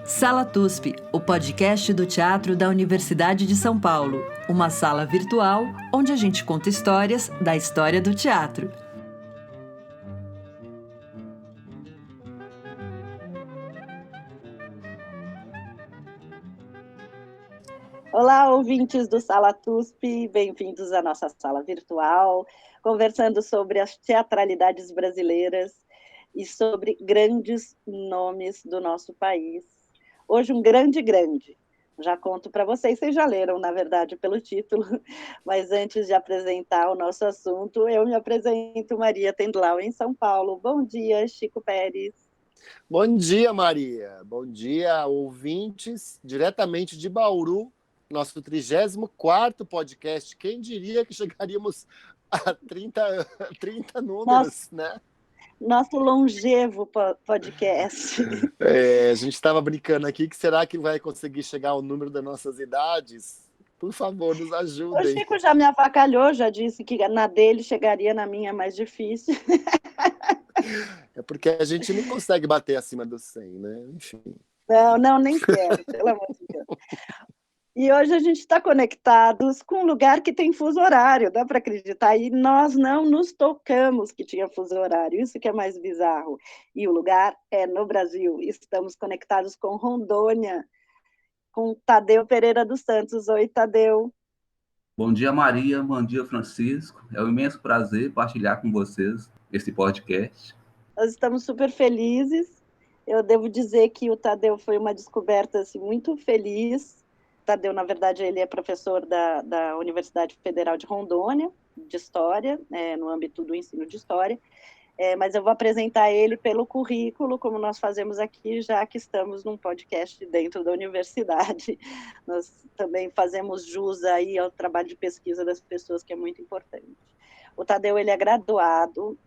Sala TUSP, o podcast do teatro da Universidade de São Paulo. Uma sala virtual onde a gente conta histórias da história do teatro. Olá, ouvintes do Sala TUSP, bem-vindos à nossa sala virtual, conversando sobre as teatralidades brasileiras e sobre grandes nomes do nosso país. Hoje um grande, já conto para vocês já leram, na verdade, pelo título, mas antes de apresentar o nosso assunto, eu me apresento, Maria Tendlau, em São Paulo. Bom dia, Chico Pérez. Bom dia, Maria. Bom dia, ouvintes, diretamente de Bauru, nosso 34º podcast. Quem diria que chegaríamos a 30 números, né? Nosso longevo podcast. A gente estava brincando aqui, que será que vai conseguir chegar ao número das nossas idades? Por favor, nos ajudem. O Chico já me avacalhou, já disse que na dele chegaria, na minha mais difícil. É porque a gente não consegue bater acima dos 100, né? Enfim. Não, nem quero, pelo amor de Deus. E hoje a gente está conectados com um lugar que tem fuso horário, dá para acreditar? E nós não nos tocamos que tinha fuso horário, isso que é mais bizarro. E o lugar é no Brasil. Estamos conectados com Rondônia, com Tadeu Pereira dos Santos. Oi, Tadeu. Bom dia, Maria. Bom dia, Francisco. É um imenso prazer partilhar com vocês esse podcast. Nós estamos super felizes. Eu devo dizer que o Tadeu foi uma descoberta assim, muito feliz. Tadeu, na verdade, ele é professor da Universidade Federal de Rondônia, de História, no âmbito do ensino de História, mas eu vou apresentar ele pelo currículo, como nós fazemos aqui, já que estamos num podcast dentro da universidade. Nós também fazemos jus aí ao trabalho de pesquisa das pessoas, que é muito importante. O Tadeu, ele é graduado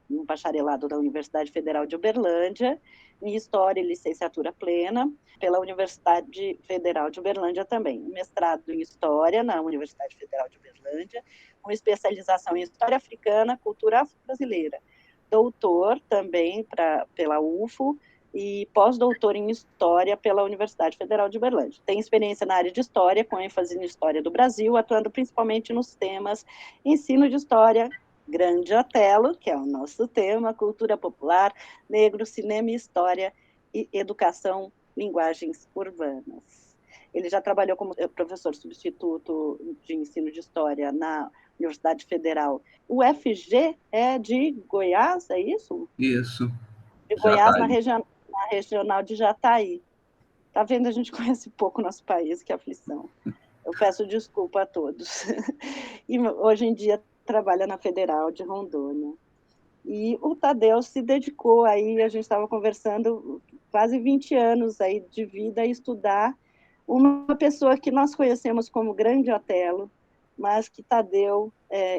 no bacharelado da Universidade Federal de Uberlândia, em História e Licenciatura Plena, pela Universidade Federal de Uberlândia também. Mestrado em História na Universidade Federal de Uberlândia, com especialização em História Africana, Cultura Afro-Brasileira. Doutor também pela UFO e pós-doutor em História pela Universidade Federal de Uberlândia. Tem experiência na área de História, com ênfase em História do Brasil, atuando principalmente nos temas ensino de História, Grande Otelo, que é o nosso tema, cultura popular, negro, cinema e história, e educação, linguagens urbanas. Ele já trabalhou como professor substituto de ensino de História na Universidade Federal. O FG é de Goiás, é isso? Isso. De Goiás, na regional de Jataí. Tá vendo? A gente conhece pouco o nosso país, que aflição. Eu peço desculpa a todos. E hoje em dia trabalha na Federal de Rondônia. E o Tadeu se dedicou aí, a gente estava conversando, quase 20 anos aí de vida a estudar uma pessoa que nós conhecemos como Grande Otelo, mas que Tadeu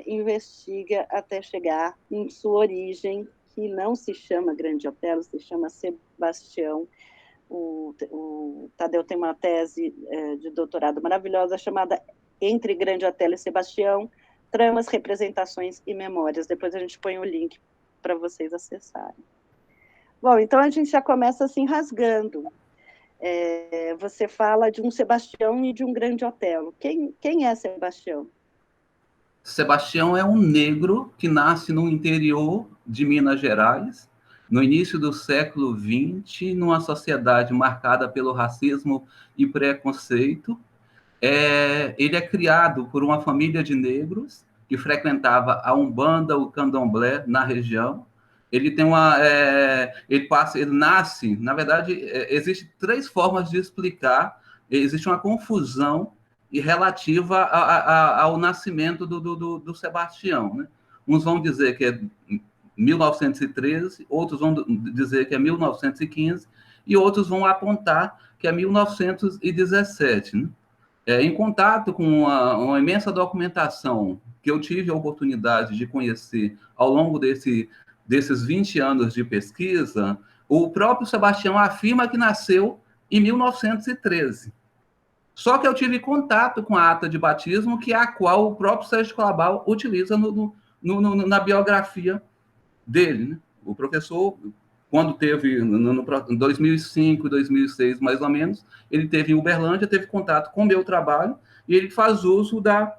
investiga até chegar em sua origem, que não se chama Grande Otelo, se chama Sebastião. O Tadeu tem uma tese de doutorado maravilhosa chamada Entre Grande Otelo e Sebastião, Tramas, Representações e Memórias. Depois a gente põe o link para vocês acessarem. Bom, então a gente já começa assim rasgando. Você fala de um Sebastião e de um Grande Otelo. Quem é Sebastião? Sebastião é um negro que nasce no interior de Minas Gerais, no início do século XX, numa sociedade marcada pelo racismo e preconceito. Ele é criado por uma família de negros que frequentava a Umbanda, o Candomblé, na região. Ele tem ele nasce, na verdade, existem 3 formas de explicar. Existe uma confusão relativa ao nascimento do Sebastião, né? Uns vão dizer que é 1913, outros vão dizer que é 1915, e outros vão apontar que é 1917, né? Em contato com uma imensa documentação que eu tive a oportunidade de conhecer ao longo desses 20 anos de pesquisa, o próprio Sebastião afirma que nasceu em 1913. Só que eu tive contato com a ata de batismo, que é a qual o próprio Sérgio Clabal utiliza na biografia dele, né? O professor quando teve, em 2005, 2006, mais ou menos, ele teve em Uberlândia, teve contato com o meu trabalho, e ele faz uso da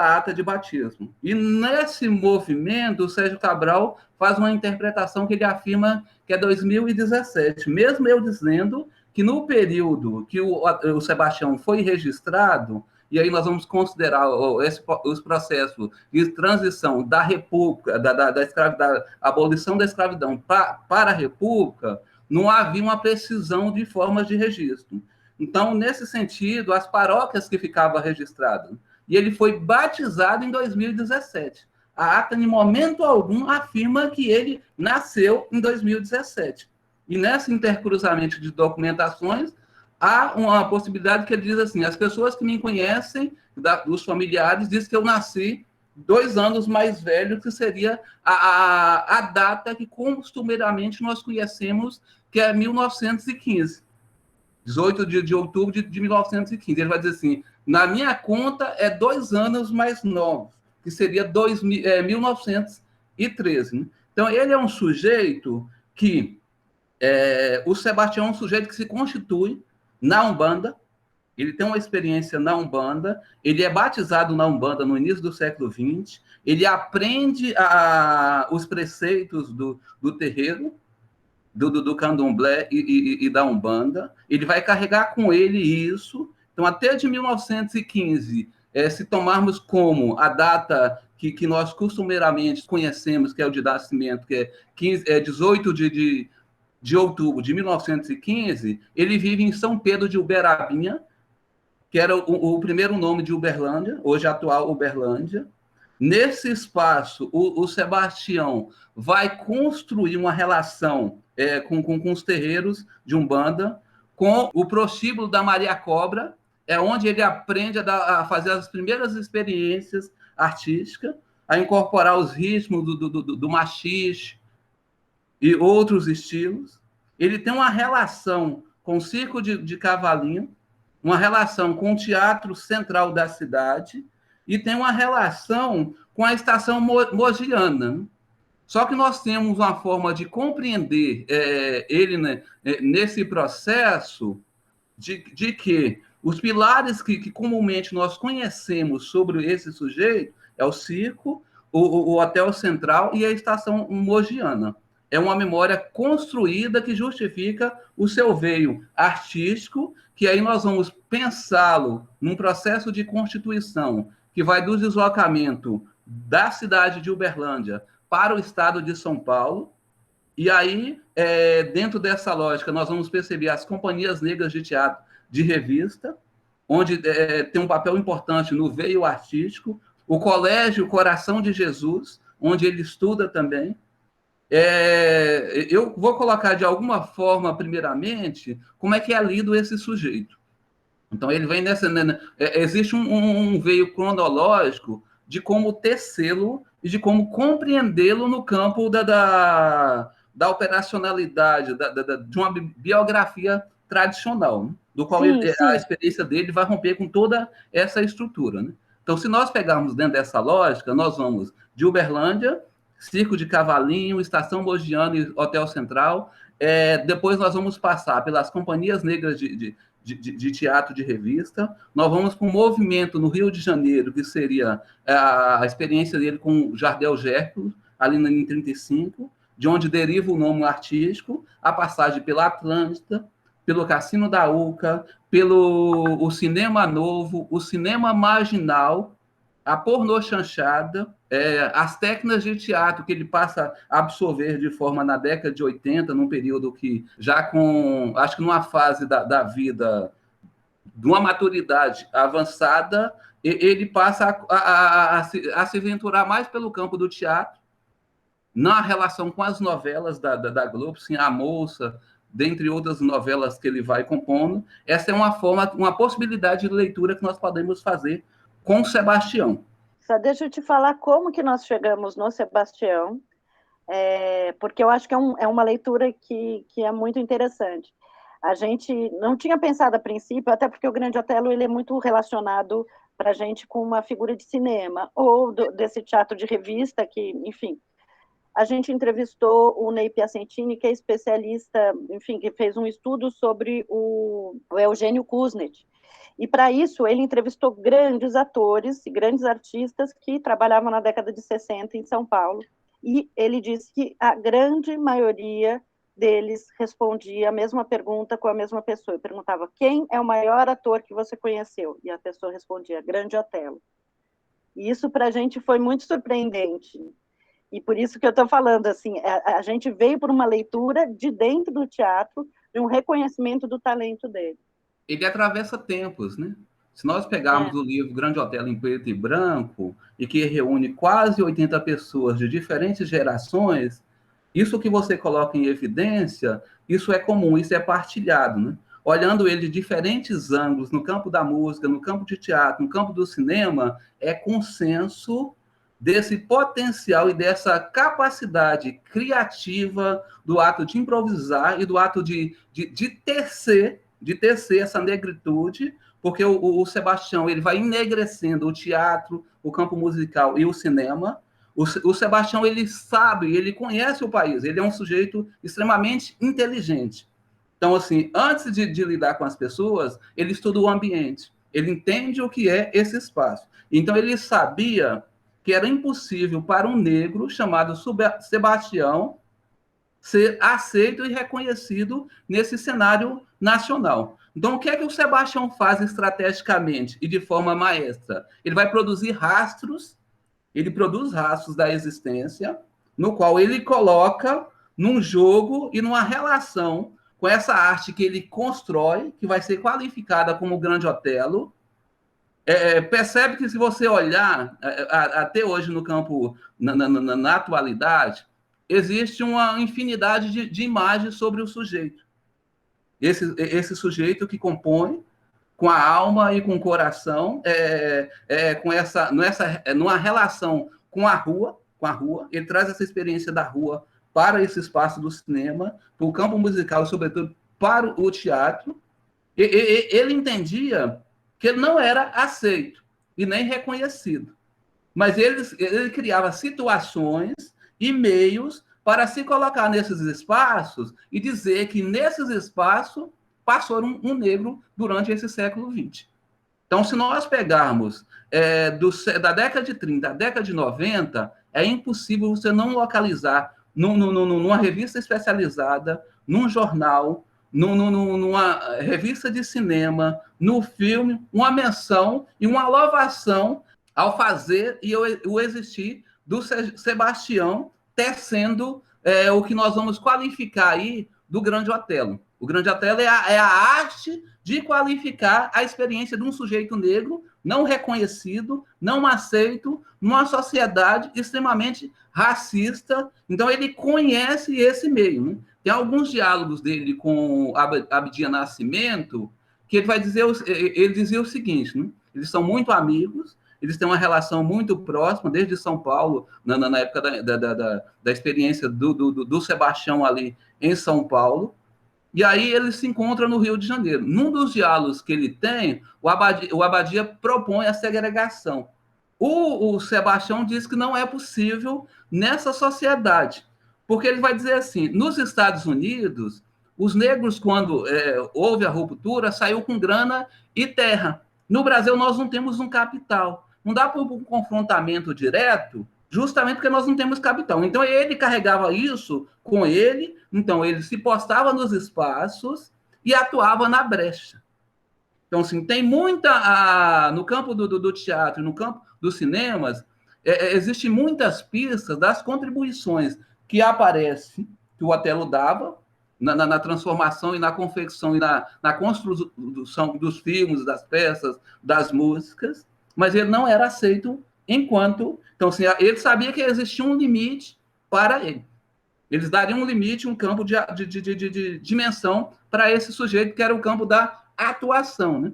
ata de batismo. E nesse movimento, o Sérgio Cabral faz uma interpretação que ele afirma que é 2017, mesmo eu dizendo que no período que o Sebastião foi registrado, e aí nós vamos considerar os processos de transição da República, da abolição da escravidão para a República, não havia uma precisão de formas de registro. Então, nesse sentido, as paróquias que ficavam registradas, e ele foi batizado em 2017. A ata, em momento algum, afirma que ele nasceu em 2017. E nesse intercruzamento de documentações, há uma possibilidade que ele diz assim, as pessoas que me conhecem, dos familiares, dizem que eu nasci 2 anos mais velho, que seria a data que costumeiramente nós conhecemos, que é 1915. 18 de outubro de 1915. Ele vai dizer assim, na minha conta é 2 anos mais novo, que seria 1913. Né? Então, ele é um sujeito que... o Sebastião é um sujeito que se constitui na Umbanda, ele tem uma experiência na Umbanda, ele é batizado na Umbanda no início do século XX, ele aprende os preceitos do terreiro, do candomblé e da Umbanda, ele vai carregar com ele isso. Então, até de 1915, se tomarmos como a data que nós costumeiramente conhecemos, que é o de nascimento, que é 18 de outubro de 1915, ele vive em São Pedro de Uberabinha, que era o primeiro nome de Uberlândia, hoje a atual Uberlândia. Nesse espaço, o Sebastião vai construir uma relação com os terreiros de Umbanda, com o prostíbulo da Maria Cobra, é onde ele aprende a fazer as primeiras experiências artísticas, a incorporar os ritmos do machixe e outros estilos. Ele tem uma relação com o circo de cavalinho, uma relação com o teatro central da cidade e tem uma relação com a estação mogiana. Só que nós temos uma forma de compreender ele, né, nesse processo de que os pilares que comumente nós conhecemos sobre esse sujeito é o circo, o hotel central e a estação mogiana. É uma memória construída que justifica o seu veio artístico, que aí nós vamos pensá-lo num processo de constituição que vai do deslocamento da cidade de Uberlândia para o estado de São Paulo. E aí, dentro dessa lógica, nós vamos perceber as companhias negras de teatro de revista, onde tem um papel importante no veio artístico, o Colégio Coração de Jesus, onde ele estuda também. Eu vou colocar de alguma forma, primeiramente, como é que é lido esse sujeito. Então, ele vem nessa... existe um veio cronológico de como tecê-lo e de como compreendê-lo no campo da operacionalidade, de uma biografia tradicional, né? Do qual a experiência dele vai romper com toda essa estrutura. Né? Então, se nós pegarmos dentro dessa lógica, nós vamos de Uberlândia, Circo de Cavalinho, Estação Mogiana e Hotel Central. Depois nós vamos passar pelas companhias negras de teatro de revista. Nós vamos para um movimento no Rio de Janeiro, que seria a experiência dele com Jardel Gerco, ali em 1935, de onde deriva o nome artístico, a passagem pela Atlântida, pelo Cassino da Uca, pelo Cinema Novo, o Cinema Marginal, a pornô chanchada, as técnicas de teatro que ele passa a absorver de forma na década de 80, num período que já acho que numa fase da vida, de uma maturidade avançada, ele passa a se aventurar mais pelo campo do teatro, na relação com as novelas da Globo, sim, A Moça, dentre outras novelas que ele vai compondo. Essa é uma possibilidade de leitura que nós podemos fazer com o Sebastião. Só deixa eu te falar como que nós chegamos no Sebastião, porque eu acho que é uma leitura que é muito interessante. A gente não tinha pensado a princípio, até porque o Grande Otelo ele é muito relacionado para a gente com uma figura de cinema, ou desse teatro de revista, que, enfim. a gente entrevistou o Ney Piacentini, que é especialista, enfim, que fez um estudo sobre o Eugênio Kuznet. E, para isso, ele entrevistou grandes atores e grandes artistas que trabalhavam na década de 60 em São Paulo. E ele disse que a grande maioria deles respondia a mesma pergunta com a mesma pessoa. Eu perguntava, quem é o maior ator que você conheceu? E a pessoa respondia, Grande Otelo. E isso, para a gente, foi muito surpreendente. E por isso que eu estou falando, assim, a gente veio por uma leitura de dentro do teatro, de um reconhecimento do talento dele. Ele atravessa tempos, né? Se nós pegarmos o livro Grande Otelo em preto e branco, e que reúne quase 80 pessoas de diferentes gerações, isso que você coloca em evidência, isso é comum, isso é partilhado, né? Olhando ele de diferentes ângulos, no campo da música, no campo de teatro, no campo do cinema, é consenso desse potencial e dessa capacidade criativa do ato de improvisar e do ato de tecer essa negritude, porque o Sebastião ele vai enegrecendo o teatro, o campo musical e o cinema. O Sebastião ele sabe, ele conhece o país, ele é um sujeito extremamente inteligente. Então, assim, antes de lidar com as pessoas, ele estuda o ambiente, ele entende o que é esse espaço. Então, ele sabia que era impossível para um negro chamado Sebastião ser aceito e reconhecido nesse cenário nacional. Então, o que é que o Sebastião faz estrategicamente e de forma maestra? Ele vai produzir rastros, ele produz rastros da existência, no qual ele coloca num jogo e numa relação com essa arte que ele constrói, que vai ser qualificada como Grande Otelo. Percebe que se você olhar até hoje no campo, na atualidade, existe uma infinidade de imagens sobre o sujeito. Esse sujeito que compõe com a alma e com o coração, numa relação com a rua, ele traz essa experiência da rua para esse espaço do cinema, para o campo musical, sobretudo para o teatro. Ele entendia que ele não era aceito e nem reconhecido. Mas ele criava situações e meios para se colocar nesses espaços e dizer que nesses espaços passou um negro durante esse século XX. Então, se nós pegarmos da década de 30 à década de 90, é impossível você não localizar numa revista especializada, num jornal, numa revista de cinema, no filme, uma menção e uma louvação ao fazer e o existir do Sebastião tecendo o que nós vamos qualificar aí do Grande Otelo. O Grande Otelo é a arte de qualificar a experiência de um sujeito negro não reconhecido, não aceito, numa sociedade extremamente racista. Então, ele conhece esse meio, né? Tem alguns diálogos dele com Abdias Nascimento que ele dizia o seguinte, né? Eles são muito amigos, eles têm uma relação muito próxima, desde São Paulo, na época da experiência do Sebastião ali em São Paulo, e aí eles se encontram no Rio de Janeiro. Num dos diálogos que ele tem, o Abdias propõe a segregação. O Sebastião diz que não é possível nessa sociedade, porque ele vai dizer assim, nos Estados Unidos, os negros, quando houve a ruptura, saiu com grana e terra. No Brasil, nós não temos um capital. Não dá para um confrontamento direto, justamente porque nós não temos capital. Então, ele carregava isso com ele, então ele se postava nos espaços e atuava na brecha. Então, assim, tem muita... no campo do teatro, no campo dos cinemas, existem muitas pistas das contribuições que aparecem, que o Otelo dava, na transformação e na confecção e na construção dos filmes, das peças, das músicas, mas ele não era aceito enquanto... Então, assim, ele sabia que existia um limite para ele. Eles dariam um limite, um campo de dimensão para esse sujeito, que era o campo da atuação, né?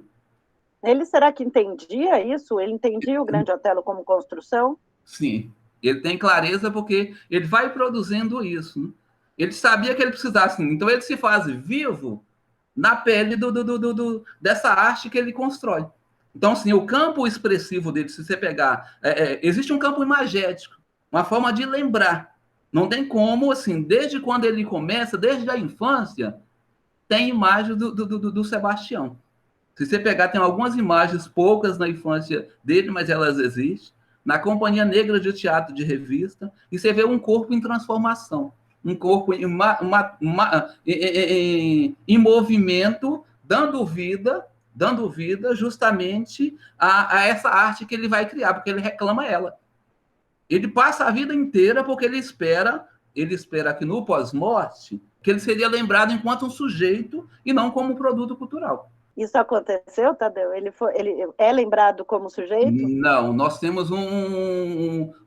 Ele será que entendia isso? Ele entendia o Grande Otelo como construção? Sim, ele tem clareza porque ele vai produzindo isso, né? Ele sabia que ele precisasse, então ele se faz vivo na pele dessa arte que ele constrói. Então, assim, o campo expressivo dele, se você pegar... existe um campo imagético, uma forma de lembrar. Não tem como, assim, desde quando ele começa, desde a infância, tem imagem do Sebastião. Se você pegar, tem algumas imagens, poucas na infância dele, mas elas existem, na Companhia Negra de Teatro de Revista, e você vê um corpo em transformação, um corpo em movimento, dando vida justamente a essa arte que ele vai criar, porque ele reclama ela. Ele passa a vida inteira porque ele espera que no pós-morte, que ele seria lembrado enquanto um sujeito e não como um produto cultural. Isso aconteceu, Tadeu? Ele é lembrado como sujeito? Não, nós temos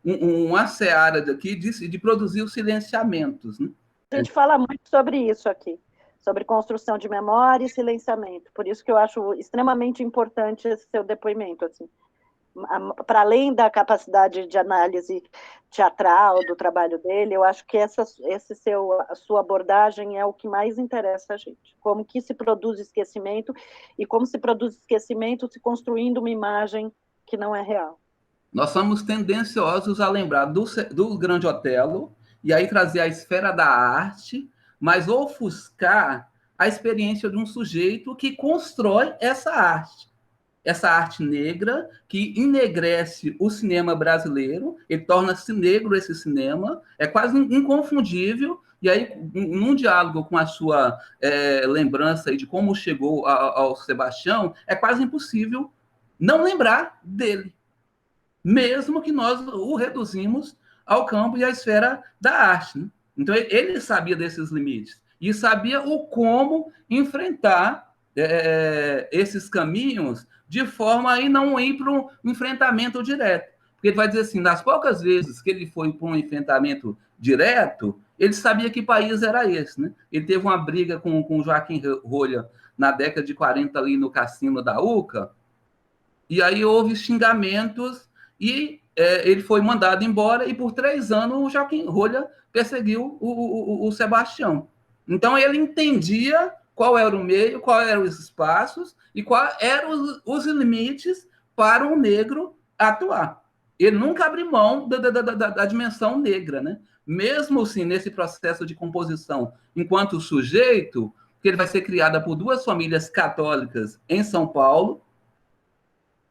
uma seara daqui de produzir os silenciamentos. Né? A gente fala muito sobre isso aqui, sobre construção de memória e silenciamento. Por isso que eu acho extremamente importante esse seu depoimento, assim. Para além da capacidade de análise teatral do trabalho dele, eu acho que a sua abordagem é o que mais interessa a gente. Como que se produz esquecimento e como se produz esquecimento se construindo uma imagem que não é real. Nós somos tendenciosos a lembrar do Grande Otelo e aí trazer a esfera da arte, mas ofuscar a experiência de um sujeito que constrói essa arte negra, que enegrece o cinema brasileiro, ele torna-se negro esse cinema, é quase inconfundível, e aí, num diálogo com a sua lembrança aí de como chegou ao Sebastião, é quase impossível não lembrar dele, mesmo que nós o reduzimos ao campo e à esfera da arte. Né? Então, ele sabia desses limites, e sabia o como enfrentar esses caminhos de forma a não ir para um enfrentamento direto. Porque ele vai dizer assim, nas poucas vezes que ele foi para um enfrentamento direto, ele sabia que país era esse. Né? Ele teve uma briga com Joaquim Rolha na década de 40 ali no cassino da UCA, e aí houve xingamentos e ele foi mandado embora, e por 3 anos o Joaquim Rolha perseguiu o Sebastião. Então ele entendia qual era o meio, quais eram os espaços e quais eram os limites para um negro atuar. Ele nunca abriu mão da dimensão negra, né? Mesmo assim, nesse processo de composição, enquanto sujeito, que ele vai ser criado por 2 famílias católicas em São Paulo,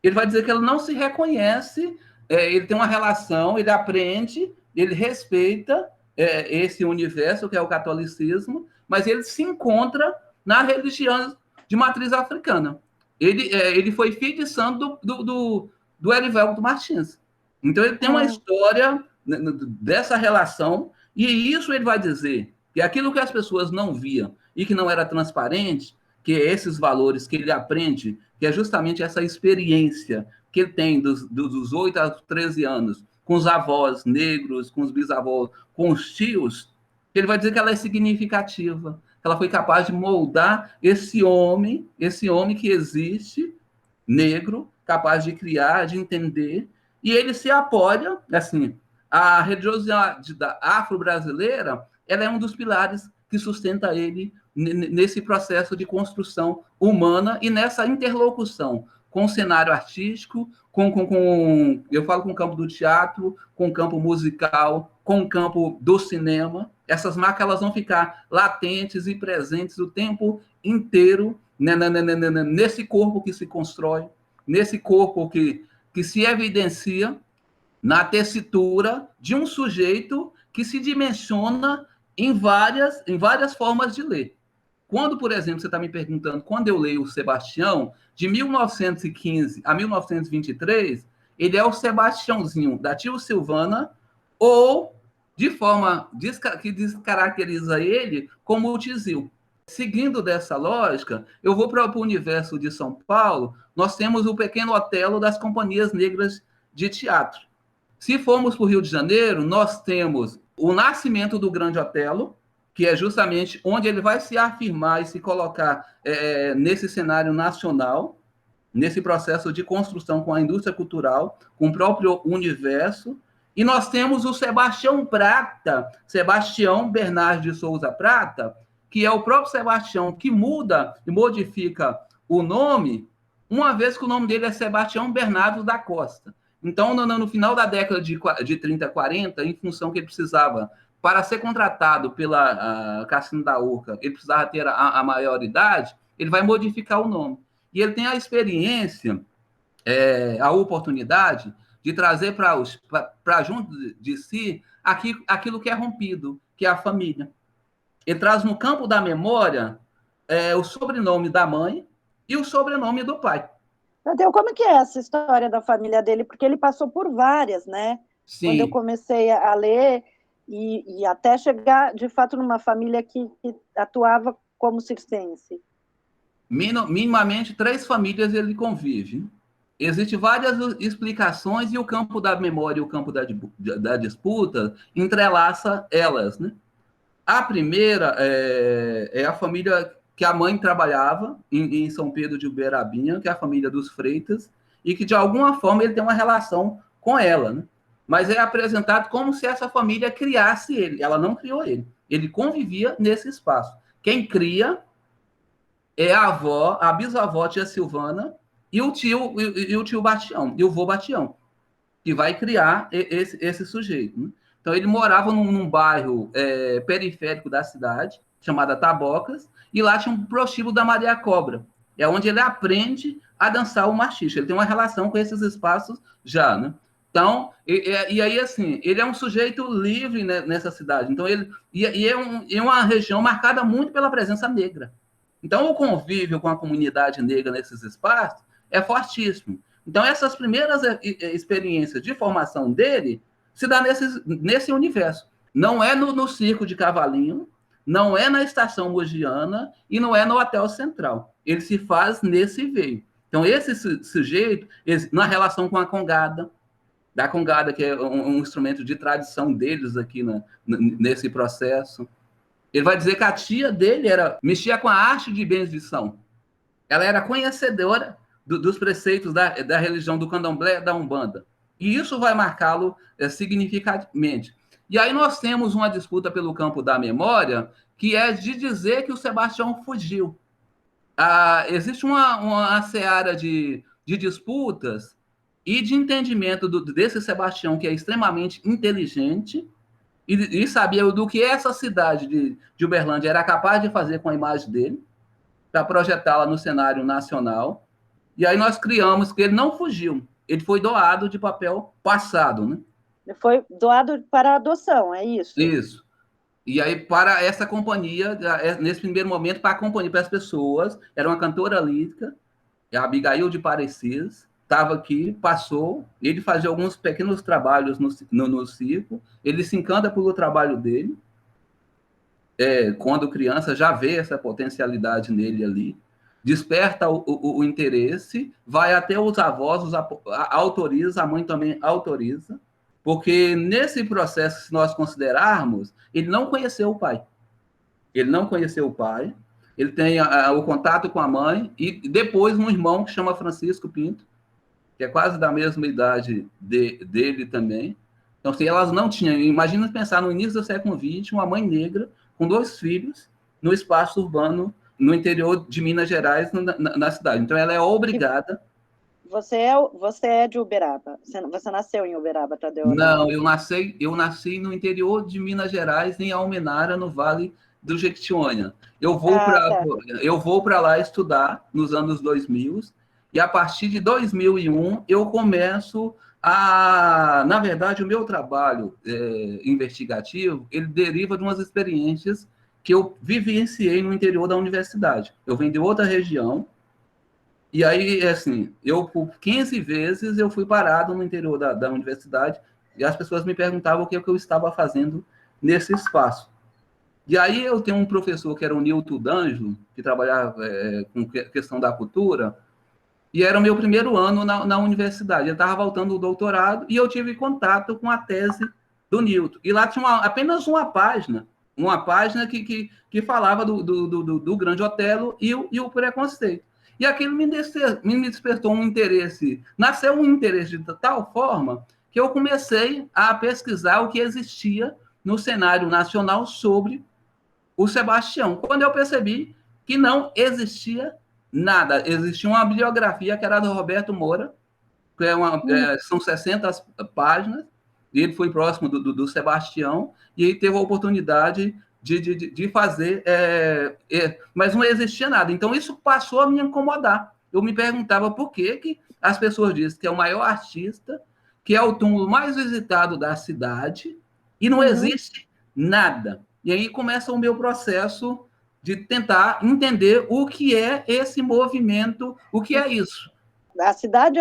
ele vai dizer que ele não se reconhece, ele tem uma relação, ele aprende, ele respeita esse universo que é o catolicismo, mas ele se encontra na religião de matriz africana. Ele foi filho de santo do Erivelto Martins. Então, ele tem uma história dessa relação, e isso ele vai dizer que aquilo que as pessoas não viam e que não era transparente, que é esses valores que ele aprende, que é justamente essa experiência que ele tem dos 8 aos 13 anos, com os avós negros, com os bisavós, com os tios, ele vai dizer que ela é significativa. Ela foi capaz de moldar esse homem que existe, negro, capaz de criar, de entender, e ele se apoia, assim, a religiosidade afro-brasileira, ela é um dos pilares que sustenta ele nesse processo de construção humana e nessa interlocução com o cenário artístico, eu falo com o campo do teatro, com o campo musical, com o campo do cinema. Essas marcas elas vão ficar latentes e presentes o tempo inteiro nesse corpo que se constrói, nesse corpo que se evidencia na tessitura de um sujeito que se dimensiona em várias formas de ler. Quando, por exemplo, você está me perguntando, quando eu leio o Sebastião, de 1915 a 1923, ele é o Sebastiãozinho da Tio Silvana, ou de forma que descaracteriza ele como o Tizil. Seguindo dessa lógica, eu vou para o universo de São Paulo, nós temos o Pequeno Otelo das companhias negras de teatro. Se formos para o Rio de Janeiro, nós temos o nascimento do Grande Otelo, que é justamente onde ele vai se afirmar e se colocar nesse cenário nacional, nesse processo de construção com a indústria cultural, com o próprio universo. E nós temos o Sebastião Prata, Sebastião Bernardo de Souza Prata, que é o próprio Sebastião que muda e modifica o nome, uma vez que o nome dele é Sebastião Bernardo da Costa. Então, no final da década de 30, 40, em função que ele precisava para ser contratado pela Cassino da Urca, ele precisava ter a maioridade, ele vai modificar o nome. E ele tem a experiência, a oportunidade de trazer para junto de si aquilo que é rompido, que é a família. Ele traz no campo da memória o sobrenome da mãe e o sobrenome do pai. Tadeu, como que é essa história da família dele? Porque ele passou por várias, né? Sim. Quando eu comecei a ler, e até chegar, de fato, numa família que atuava como circense. Minimamente 3 famílias ele convive. Existem várias explicações e o campo da memória e o campo da disputa entrelaça elas, né? A primeira é a família que a mãe trabalhava em São Pedro de Uberabinha, que é a família dos Freitas, e que, de alguma forma, ele tem uma relação com ela, né? Mas é apresentado como se essa família criasse ele. Ela não criou ele. Ele convivia nesse espaço. Quem cria é a avó, a bisavó tia Silvana, e o tio Bastião, e o vô Bastião, que vai criar esse sujeito, né? Então, ele morava num bairro periférico da cidade, chamada Tabocas, e lá tinha um prostíbulo da Maria Cobra. É onde ele aprende a dançar o machixe. Ele tem uma relação com esses espaços já, né? Então, e aí, assim, ele é um sujeito livre, né, nessa cidade. Então, é uma região marcada muito pela presença negra. Então, o convívio com a comunidade negra nesses espaços é fortíssimo. Então, essas primeiras experiências de formação dele se dá nesse universo. Não é no circo de Cavalinho, não é na estação Mogiana e não é no Hotel Central. Ele se faz nesse veio. Então, esse sujeito, na relação com a congada, da congada, que é um instrumento de tradição deles aqui nesse processo. Ele vai dizer que a tia dele mexia com a arte de bendição. Ela era conhecedora dos preceitos da religião do candomblé, da Umbanda. E isso vai marcá-lo significativamente. E aí nós temos uma disputa pelo campo da memória, que é de dizer que o Sebastião fugiu. Existe uma seara de disputas e de entendimento desse Sebastião, que é extremamente inteligente, e sabia do que essa cidade de Uberlândia era capaz de fazer com a imagem dele, para projetá-la no cenário nacional. E aí nós criamos que ele não fugiu, ele foi doado de papel passado, né? Ele foi doado para adoção, é isso? Isso. E aí, para essa companhia, nesse primeiro momento, para a companhia, para as pessoas, era uma cantora lírica, a Abigail de Parecis, estava aqui, passou, ele fazia alguns pequenos trabalhos no circo, ele se encanta pelo trabalho dele, quando criança, já vê essa potencialidade nele ali, desperta o interesse, vai até os avós, autoriza, a mãe também autoriza, porque nesse processo, se nós considerarmos, ele não conheceu o pai. Ele não conheceu o pai, ele tem o contato com a mãe, e depois um irmão que chama Francisco Pinto, que é quase da mesma idade dele também. Então, se elas não tinham... Imagina pensar no início do século XX, uma mãe negra com 2 filhos no espaço urbano, no interior de Minas Gerais, na cidade. Então, ela é obrigada... Você é de Uberaba. Você nasceu em Uberaba, Tadeu? Não, eu nasci no interior de Minas Gerais, em Almenara, no Vale do Jequitinhonha. Eu vou para lá estudar nos anos 2000, e a partir de 2001 eu começo na verdade, o meu trabalho investigativo, ele deriva de umas experiências que eu vivenciei no interior da universidade. Eu venho de outra região, e aí, assim, por 15 vezes eu fui parado no interior da universidade, e as pessoas me perguntavam o que eu estava fazendo nesse espaço. E aí eu tenho um professor que era o Nilton D'Angelo, que trabalhava com questão da cultura, e era o meu primeiro ano na universidade. Ele estava voltando do doutorado, e eu tive contato com a tese do Nilton. E lá tinha apenas uma página que falava do Grande Otelo e o preconceito. E aquilo me despertou um interesse, nasceu um interesse de tal forma que eu comecei a pesquisar o que existia no cenário nacional sobre o Sebastião, quando eu percebi que não existia nada. Existia uma bibliografia que era do Roberto Moura, que são 60 páginas, ele foi próximo do Sebastião, e ele teve a oportunidade de fazer, mas não existia nada. Então, isso passou a me incomodar. Eu me perguntava por que as pessoas dizem que é o maior artista, que é o túmulo mais visitado da cidade, e não existe nada. E aí começa o meu processo de tentar entender o que é esse movimento, o que é isso. A cidade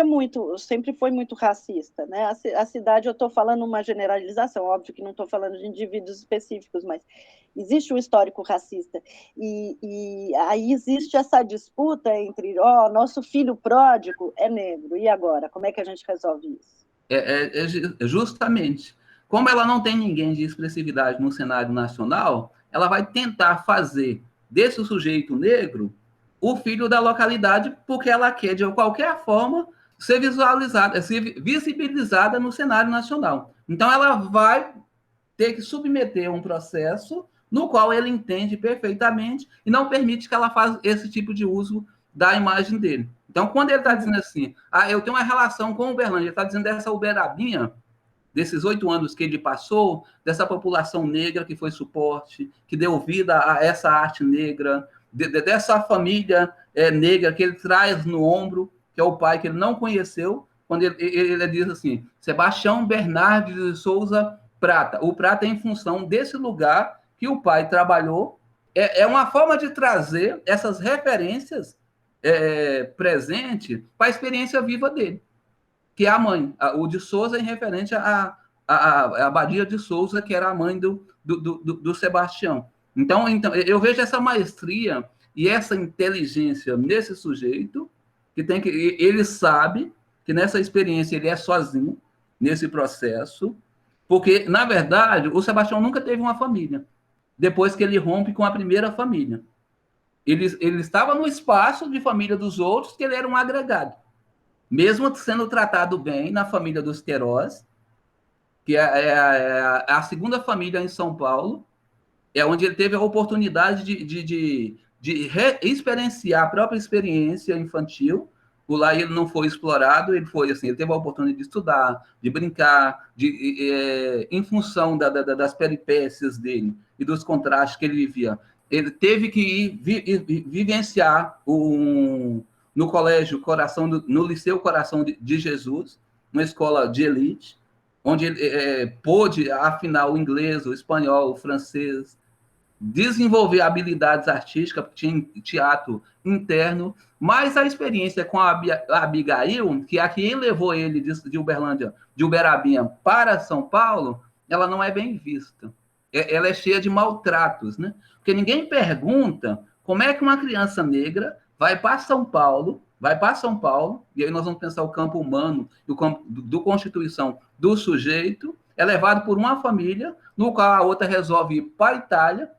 sempre foi muito racista, né? A cidade, eu estou falando uma generalização, óbvio que não estou falando de indivíduos específicos, mas existe um histórico racista. E aí existe essa disputa entre, nosso filho pródigo é negro, e agora? Como é que a gente resolve isso? Justamente. Como ela não tem ninguém de expressividade no cenário nacional, ela vai tentar fazer desse sujeito negro o filho da localidade, porque ela quer, de qualquer forma, ser visualizada, ser visibilizada no cenário nacional. Então, ela vai ter que submeter um processo no qual ele entende perfeitamente e não permite que ela faça esse tipo de uso da imagem dele. Então, quando ele está dizendo assim, eu tenho uma relação com o Uberlândia, ele está dizendo dessa Uberabinha, desses 8 anos que ele passou, dessa população negra que foi suporte, que deu vida a essa arte negra, dessa família negra que ele traz no ombro, que é o pai que ele não conheceu, quando ele diz assim, Sebastião Bernardes de Souza Prata. O Prata é em função desse lugar que o pai trabalhou. É uma forma de trazer essas referências presentes para a experiência viva dele, que é a mãe. O de Souza é referente à Abadia de Souza, que era a mãe do Sebastião. Então, eu vejo essa maestria e essa inteligência nesse sujeito, ele sabe que nessa experiência ele é sozinho, nesse processo, porque, na verdade, o Sebastião nunca teve uma família, depois que ele rompe com a primeira família. Ele estava no espaço de família dos outros, que ele era um agregado. Mesmo sendo tratado bem na família dos Queiroz, que é a segunda família em São Paulo, é onde ele teve a oportunidade de experienciar a própria experiência infantil. Por lá ele não foi explorado, ele teve a oportunidade de estudar, de brincar, em função das peripécias dele e dos contrastes que ele vivia. Ele teve que vivenciar no colégio no Liceu Coração de Jesus, uma escola de elite, onde ele pôde afinar o inglês, o espanhol, o francês, desenvolver habilidades artísticas, tinha teatro interno, mas a experiência com a Abigail, que é quem levou ele de Uberlândia, de Uberabinha para São Paulo, ela não é bem vista. Ela é cheia de maltratos, né? Porque ninguém pergunta como é que uma criança negra vai para São Paulo, e aí nós vamos pensar o campo humano, o campo do constituição do sujeito, é levado por uma família, no qual a outra resolve ir para a Itália,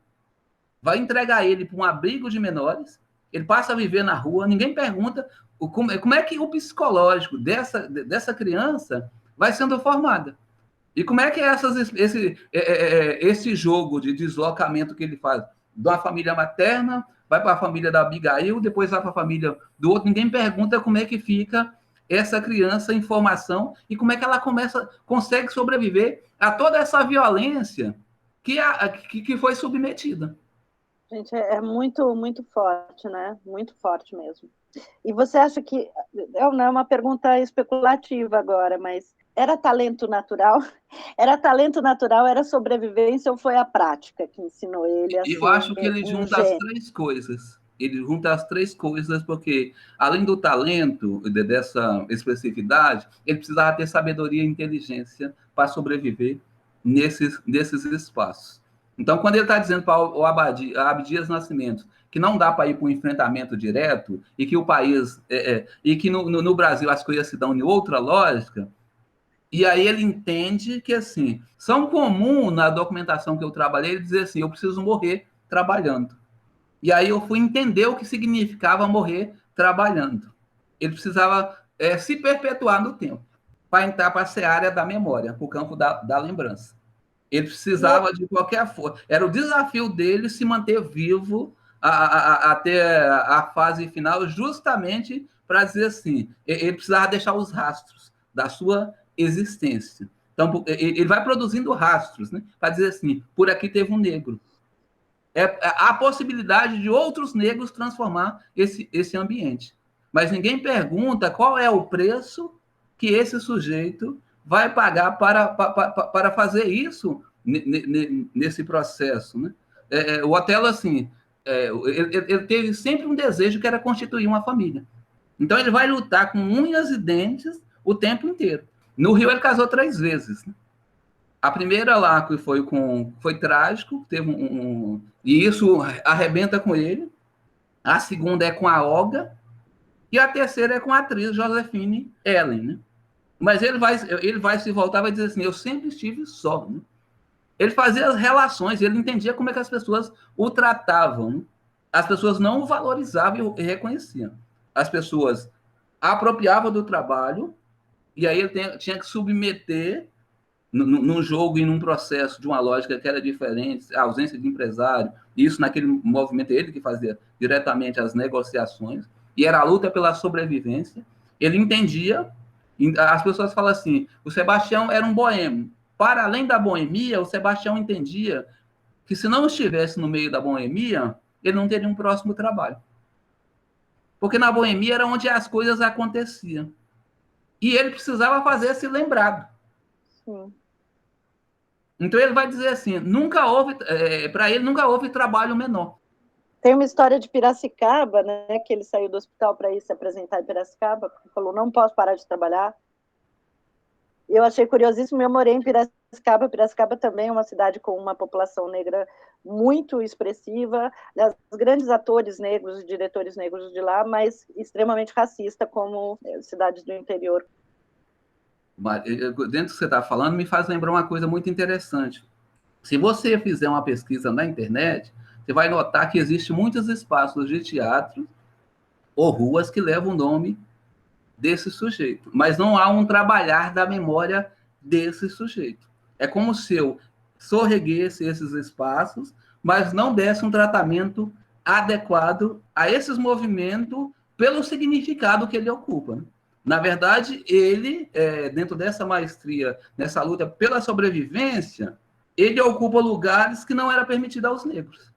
vai entregar ele para um abrigo de menores, ele passa a viver na rua, ninguém pergunta como é que o psicológico dessa criança vai sendo formado. E como é que é esse jogo de deslocamento que ele faz? De uma família materna, vai para a família da Abigail, depois vai para a família do outro, ninguém pergunta como é que fica essa criança em formação e como é que ela consegue sobreviver a toda essa violência que foi submetida. Gente, é muito, muito forte, né? Muito forte mesmo. E você acha que, é uma pergunta especulativa agora, mas era talento natural? Era talento natural, era sobrevivência ou foi a prática que ensinou ele a ser Eu acho que ele junta as três coisas. Ele junta as três coisas porque, além do talento, dessa especificidade, ele precisava ter sabedoria e inteligência para sobreviver nesses espaços. Então, quando ele está dizendo para o Abdias Nascimento que não dá para ir para um enfrentamento direto e que o país e que no Brasil as coisas se dão em outra lógica, e aí ele entende que assim são comum na documentação que eu trabalhei ele dizer assim, eu preciso morrer trabalhando. E aí eu fui entender o que significava morrer trabalhando. Ele precisava se perpetuar no tempo para entrar para a seara da memória, para o campo da lembrança. Ele precisava de qualquer forma. Era o desafio dele se manter vivo até a fase final, justamente para dizer assim, ele precisava deixar os rastros da sua existência. Então, ele vai produzindo rastros, né? Para dizer assim, por aqui teve um negro. Há a possibilidade de outros negros transformar esse ambiente. Mas ninguém pergunta qual é o preço que esse sujeito vai pagar para fazer isso nesse processo, né? O Otelo, assim, ele teve sempre um desejo que era constituir uma família. Então, ele vai lutar com unhas e dentes o tempo inteiro. No Rio, ele casou 3 vezes, né? A primeira lá que foi trágico, teve e isso arrebenta com ele. A segunda é com a Olga, e a terceira é com a atriz Josephine Ellen, né? Mas ele vai se voltar e vai dizer assim, eu sempre estive só, né? Ele fazia as relações, ele entendia como é que as pessoas o tratavam, né? As pessoas não o valorizavam e reconheciam. As pessoas apropriavam do trabalho, e aí ele tinha que submeter num jogo e num processo de uma lógica que era diferente, a ausência de empresário, isso naquele movimento ele que fazia diretamente as negociações, e era a luta pela sobrevivência. Ele entendia, as pessoas falam assim, o Sebastião era um boêmio. Para além da boemia, o Sebastião entendia que se não estivesse no meio da boemia, ele não teria um próximo trabalho. Porque na boemia era onde as coisas aconteciam. E ele precisava fazer-se lembrado. Sim. Então ele vai dizer assim, para ele nunca houve trabalho menor. Tem uma história de Piracicaba, né, que ele saiu do hospital para ir se apresentar em Piracicaba, porque falou, não posso parar de trabalhar. Eu achei curiosíssimo, eu morei em Piracicaba. Piracicaba também é uma cidade com uma população negra muito expressiva, os grandes atores negros e diretores negros de lá, mas extremamente racista, como cidades do interior. Dentro do que você está falando, me faz lembrar uma coisa muito interessante. Se você fizer uma pesquisa na internet, você vai notar que existem muitos espaços de teatro ou ruas que levam o nome desse sujeito, mas não há um trabalhar da memória desse sujeito. É como se eu sorreguesse esses espaços, mas não desse um tratamento adequado a esses movimentos pelo significado que ele ocupa, né? Na verdade, ele, dentro dessa maestria, nessa luta pela sobrevivência, ele ocupa lugares que não era permitido aos negros.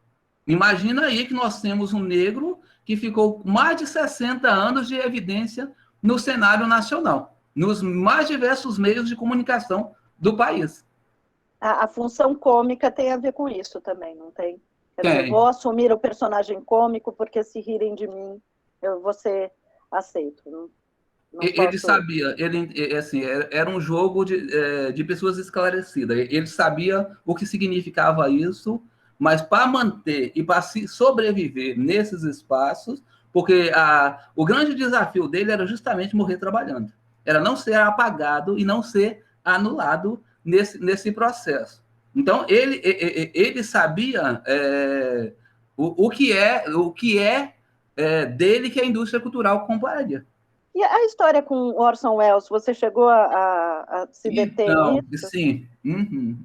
Imagina aí que nós temos um negro que ficou mais de 60 anos de evidência no cenário nacional, nos mais diversos meios de comunicação do país. A função cômica tem a ver com isso também, não tem? Quer dizer, vou assumir o personagem cômico porque se rirem de mim, eu vou ser aceito. Não ele sabia, assim, era um jogo de pessoas esclarecidas. Ele sabia o que significava isso, mas para manter e para se sobreviver nesses espaços, porque o grande desafio dele era justamente morrer trabalhando. Era não ser apagado e não ser anulado nesse processo. Então, ele sabia o que é dele que a indústria cultural compararia. E a história com Orson Welles, você chegou a se deter nisso? Sim. Uhum.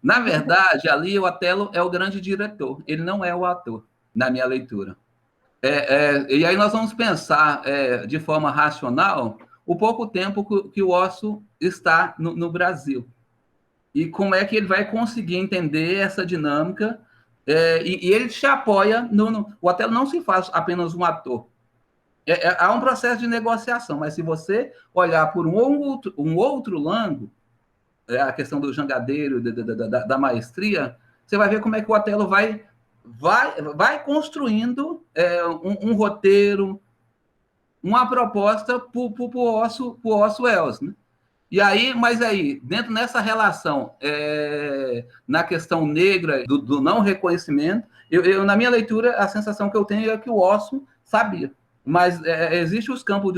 Na verdade, ali o Otelo é o grande diretor, ele não é o ator, na minha leitura. E aí nós vamos pensar de forma racional o pouco tempo que o Orson está no Brasil. E como é que ele vai conseguir entender essa dinâmica. E ele te apoia. O Otelo não se faz apenas um ator. Há um processo de negociação, mas se você olhar por um outro ângulo, a questão do jangadeiro, da maestria, você vai ver como é que o Otelo vai construindo um roteiro, uma proposta para o Orson Welles, né? Mas aí, dentro dessa relação, na questão negra, do não reconhecimento, na minha leitura, a sensação que eu tenho é que o Orson sabia. Mas existem os campos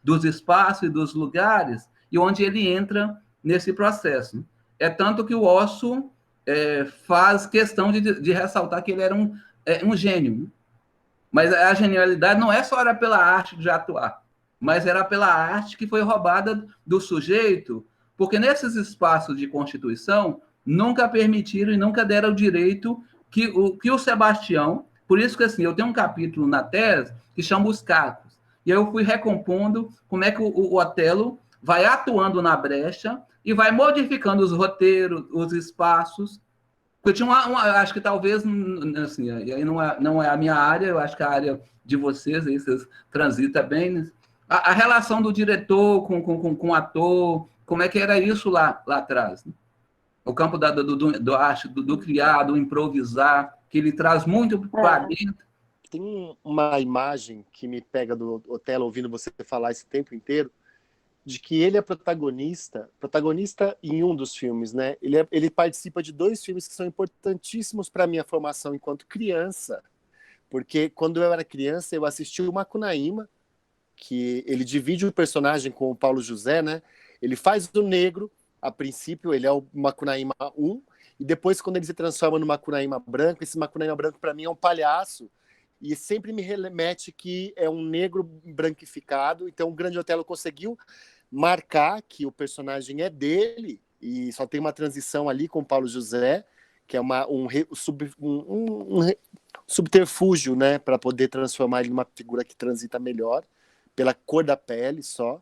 dos espaços e dos lugares, e onde ele entra nesse processo. É tanto que o Orson faz questão de ressaltar que ele era um gênio. Mas a genialidade não é só era pela arte de atuar, mas era pela arte que foi roubada do sujeito, porque nesses espaços de constituição nunca permitiram e nunca deram o direito que o Sebastião. Por isso que assim, eu tenho um capítulo na tese que chama Os Cacos. E aí eu fui recompondo como é que o Otelo vai atuando na brecha e vai modificando os roteiros, os espaços. Porque tinha acho que talvez, assim, aí não é a minha área, eu acho que é a área de vocês, aí vocês transitam bem, né? A relação do diretor com o ator, como é que era isso lá atrás, né? O campo do arte, do criar, do improvisar, que ele traz muito para dentro. Tem uma imagem que me pega do Otelo, ouvindo você falar esse tempo inteiro, de que ele é protagonista em um dos filmes, né? Ele participa de 2 filmes que são importantíssimos para a minha formação enquanto criança, porque quando eu era criança eu assisti o Macunaíma, que ele divide o personagem com o Paulo José, né? Ele faz do negro, a princípio ele é o Macunaíma 1, e depois quando ele se transforma no Macunaíma branco, esse Macunaíma branco para mim é um palhaço, e sempre me remete que é um negro branquificado. Então o Grande Otelo conseguiu marcar que o personagem é dele, e só tem uma transição ali com o Paulo José, que é um subterfúgio, né, para poder transformar ele numa figura que transita melhor, pela cor da pele só.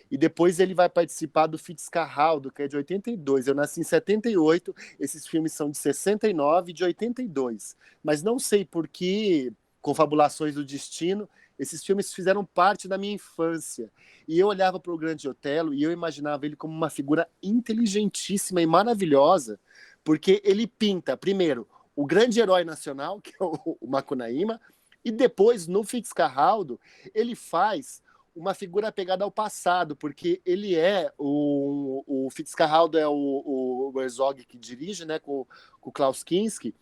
E depois ele vai participar do Fitzcarraldo, que é de 82. Eu nasci em 78, esses filmes são de 69 e de 82. Mas não sei por que Confabulações do Destino, esses filmes fizeram parte da minha infância. E eu olhava para o Grande Otelo e eu imaginava ele como uma figura inteligentíssima e maravilhosa, porque ele pinta, primeiro, o grande herói nacional, que é o Macunaíma, e depois, no Fitzcarraldo, ele faz uma figura apegada ao passado, porque ele é o Fitzcarraldo é o Herzog que dirige, né, com o Klaus Kinski,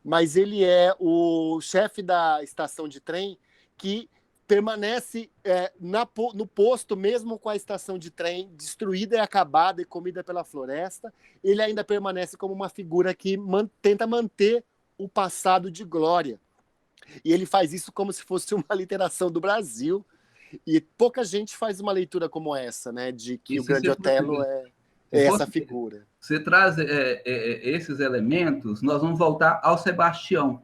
mas ele é o chefe da estação de trem que permanece no posto, mesmo com a estação de trem destruída e acabada e comida pela floresta. Ele ainda permanece como uma figura que tenta manter o passado de glória. E ele faz isso como se fosse uma literação do Brasil. E pouca gente faz uma leitura como essa, né? De que o Grande Otelo é essa figura. Você traz esses elementos, nós vamos voltar ao Sebastião.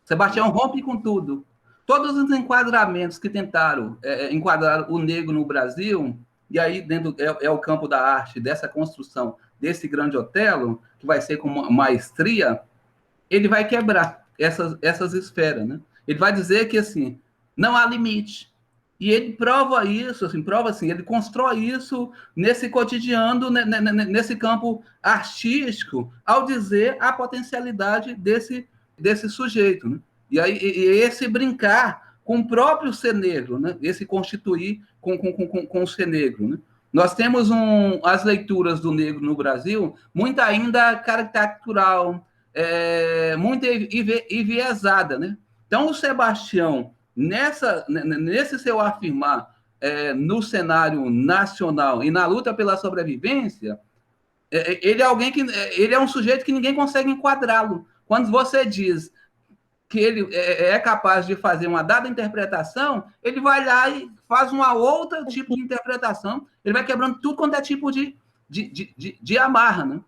Sebastião rompe com tudo. Todos os enquadramentos que tentaram enquadrar o negro no Brasil, e aí dentro é o campo da arte, dessa construção desse Grande Otelo, que vai ser com maestria, ele vai quebrar essas esferas, né? Ele vai dizer que, assim, não há limite. E ele prova isso, ele constrói isso nesse cotidiano, nesse campo artístico, ao dizer a potencialidade desse sujeito, né? E aí esse brincar com o próprio ser negro, né? Esse constituir com o ser negro, né? Nós temos as leituras do negro no Brasil muito ainda caricatural, muito enviesada, né? Então, o Sebastião, nesse seu afirmar no cenário nacional e na luta pela sobrevivência, ele é alguém que ele é um sujeito que ninguém consegue enquadrá-lo. Quando você diz que ele é capaz de fazer uma dada interpretação, ele vai lá e faz uma outra tipo de interpretação, ele vai quebrando tudo quanto é tipo de amarra, né?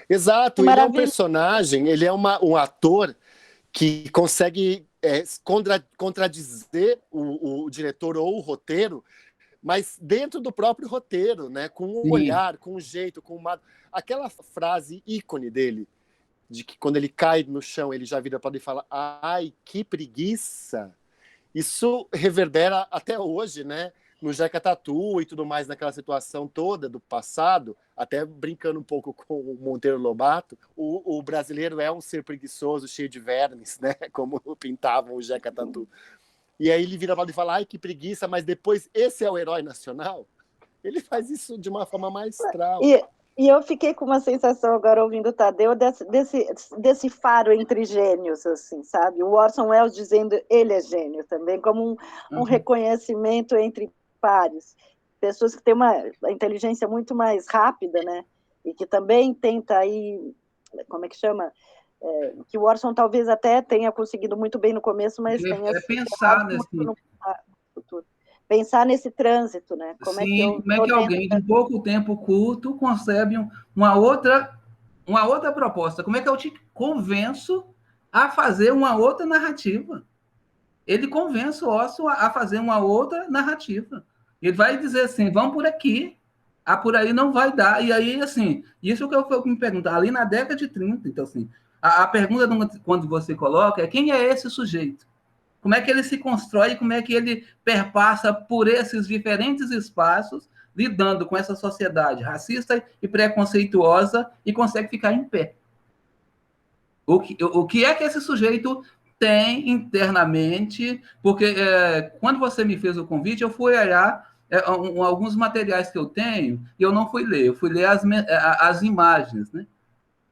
Exato, ele é um personagem, ele é um ator que consegue contradizer o diretor ou o roteiro, mas dentro do próprio roteiro, né? Com o olhar, com o jeito, com aquela frase ícone dele, de que quando ele cai no chão, ele já vira para ele e fala: ai, que preguiça. Isso reverbera até hoje, né? No Jeca Tatu e tudo mais, naquela situação toda do passado, até brincando um pouco com o Monteiro Lobato, o brasileiro é um ser preguiçoso, cheio de vermes, né? Como pintavam o Jeca Tatu. E aí ele vira para ele e fala: ai, que preguiça, mas depois esse é o herói nacional? Ele faz isso de uma forma maestral. E eu fiquei com uma sensação agora, ouvindo o Tadeu, desse faro entre gênios, assim, sabe? O Orson Welles dizendo ele é gênio também, como um reconhecimento entre pares. Pessoas que têm uma inteligência muito mais rápida, né? E que também tenta aí, como é que chama? Que o Orson talvez até tenha conseguido muito bem no começo, mas tenha pensar nesse futuro. Pensar nesse trânsito, né? Como é que alguém de pouco tempo curto concebe uma outra proposta? Como é que eu te convenço a fazer uma outra narrativa? Ele convence o Orson a fazer uma outra narrativa. Ele vai dizer assim: vamos por aqui. por aí não vai dar. E aí, assim, isso que eu me pergunto, ali na década de 30, então, assim, a pergunta quando você coloca é quem é esse sujeito? Como é que ele se constrói, como é que ele perpassa por esses diferentes espaços, lidando com essa sociedade racista e preconceituosa e consegue ficar em pé? O que é que esse sujeito tem internamente? Porque quando você me fez o convite, eu fui olhar alguns materiais que eu tenho e eu não fui ler, eu fui ler as imagens, né?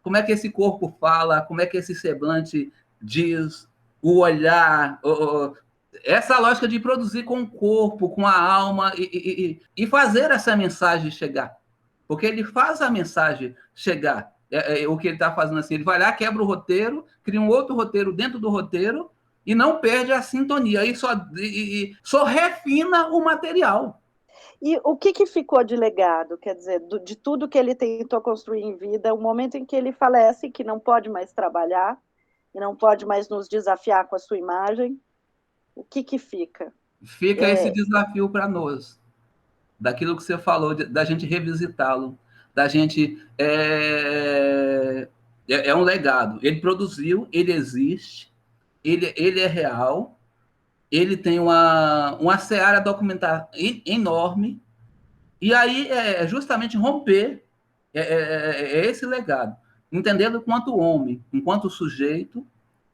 Como é que esse corpo fala, como é que esse semblante diz, o olhar, essa lógica de produzir com o corpo, com a alma e fazer essa mensagem chegar. Porque ele faz a mensagem chegar. O que ele está fazendo assim, ele vai lá, quebra o roteiro, cria um outro roteiro dentro do roteiro e não perde a sintonia. Só refina o material. E o que ficou de legado? Quer dizer, de tudo que ele tentou construir em vida, o momento em que ele falece, que não pode mais trabalhar, e não pode mais nos desafiar com a sua imagem, o que fica? Fica esse desafio para nós, daquilo que você falou, da gente revisitá-lo, da gente... É um legado. Ele produziu, ele existe, ele é real, ele tem uma seara documentar enorme, e aí é justamente romper esse legado, entendendo enquanto homem, enquanto sujeito,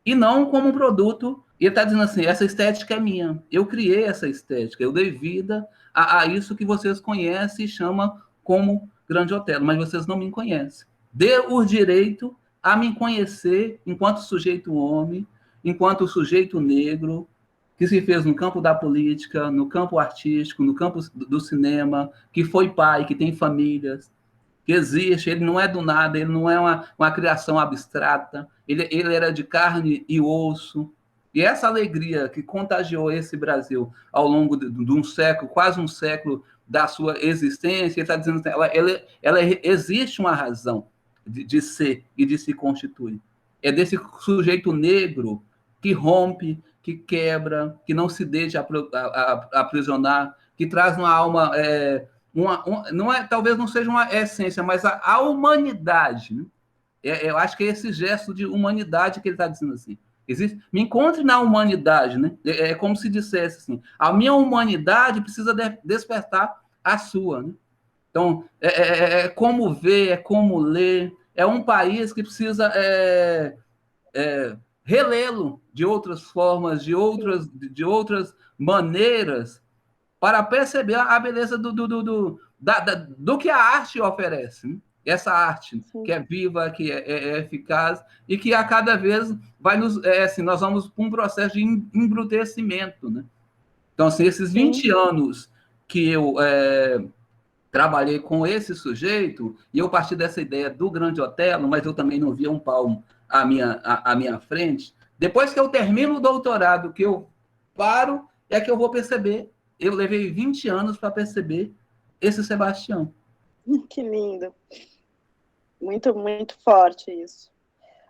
e não como um produto. E ele está dizendo assim, essa estética é minha, eu criei essa estética, eu dei vida a isso que vocês conhecem e chamam como Grande Otelo, mas vocês não me conhecem. Dê o direito a me conhecer enquanto sujeito homem, enquanto sujeito negro, que se fez no campo da política, no campo artístico, no campo do cinema, que foi pai, que tem famílias, que existe, ele não é do nada, ele não é uma criação abstrata, ele era de carne e osso. E essa alegria que contagiou esse Brasil ao longo de um século, quase um século da sua existência, ele está dizendo que ela existe uma razão de ser e de se constituir. É desse sujeito negro que rompe, que quebra, que não se deixa aprisionar, que traz uma alma... não é, talvez não seja uma essência, mas a humanidade. Né? Eu acho que é esse gesto de humanidade que ele está dizendo assim. Me encontre na humanidade, né? É como se dissesse assim: a minha humanidade precisa despertar a sua. Né? Então, é como ver, é como ler. É um país que precisa relê-lo de outras formas, de outras maneiras, para perceber a beleza do que a arte oferece. Né? Essa arte Sim. que é viva, que é eficaz e que a cada vez vai nós vamos para um processo de embrutecimento. Né? Então, assim, esses 20 anos que eu trabalhei com esse sujeito, e eu parti dessa ideia do Grande Otelo, mas eu também não via um palmo à minha frente. Depois que eu termino o doutorado, que eu paro, é que eu vou perceber. Eu levei 20 anos para perceber esse Sebastião. Que lindo. Muito, muito forte isso.